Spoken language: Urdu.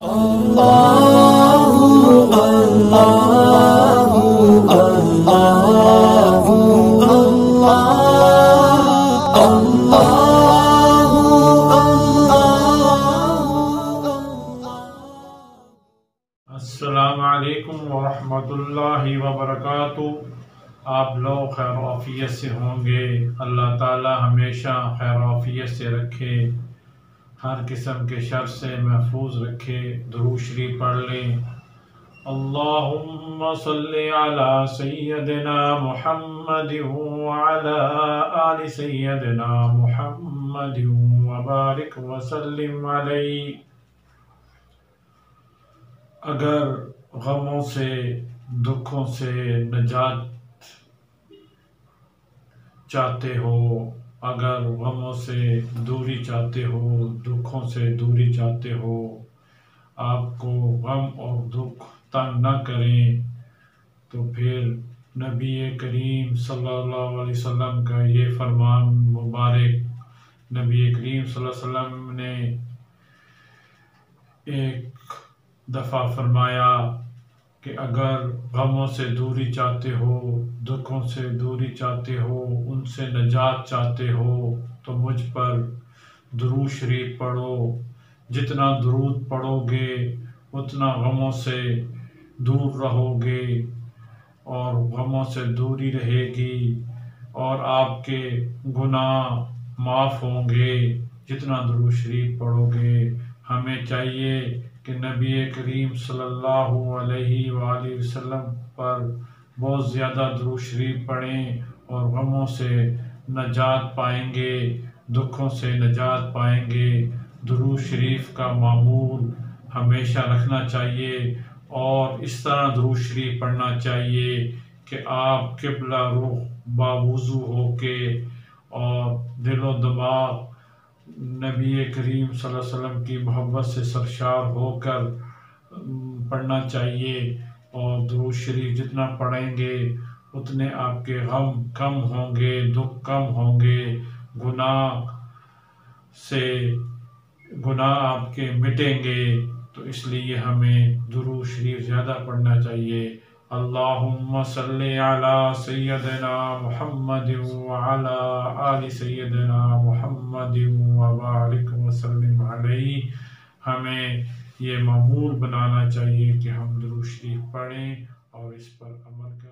السلام علیکم ورحمۃ اللہ وبرکاتہ۔ آپ لوگ خیر و عافیت سے ہوں گے۔ اللہ تعالی ہمیشہ خیر و عافیت سے رکھے، ہر قسم کے شر سے محفوظ رکھے۔ درود شریف پڑھ لیں۔ اللہم صلی علی سیدنا محمد وعلی آل سیدنا محمد وبارک وسلم علیہ۔ اگر غموں سے، دکھوں سے نجات چاہتے ہو، اگر غموں سے دوری چاہتے ہو، دکھوں سے دوری چاہتے ہو، آپ کو غم اور دکھ تنگ نہ کریں، تو پھر نبی کریم صلی اللہ علیہ وسلم کا یہ فرمان مبارک، نبی کریم صلی اللہ علیہ وسلم نے ایک دفعہ فرمایا کہ اگر غموں سے دوری چاہتے ہو، دکھوں سے دوری چاہتے ہو، ان سے نجات چاہتے ہو، تو مجھ پر درود شریف پڑھو۔ جتنا درود پڑھو گے اتنا غموں سے دور رہو گے اور غموں سے دوری رہے گی اور آپ کے گناہ معاف ہوں گے جتنا درود شریف پڑھو گے۔ ہمیں چاہیے کہ نبی کریم صلی اللہ علیہ وآلہ وسلم پر بہت زیادہ درود شریف پڑھیں اور غموں سے نجات پائیں گے، دکھوں سے نجات پائیں گے۔ درود شریف کا معمول ہمیشہ رکھنا چاہیے اور اس طرح درود شریف پڑھنا چاہیے کہ آپ قبلہ رخ باوضو ہو کے اور دل و دماغ نبی کریم صلی اللہ علیہ وسلم کی محبت سے سرشار ہو کر پڑھنا چاہیے، اور درود شریف جتنا پڑھیں گے اتنے آپ کے غم کم ہوں گے، دکھ کم ہوں گے، گناہ آپ کے مٹیں گے۔ تو اس لیے ہمیں درود شریف زیادہ پڑھنا چاہیے۔ اللہم صلی علی سیدنا محمد وعلی آل سیدنا محمد وبارک وسلم علیہ۔ ہمیں یہ معمول بنانا چاہیے کہ ہم درود شریف پڑھیں اور اس پر عمل کریں۔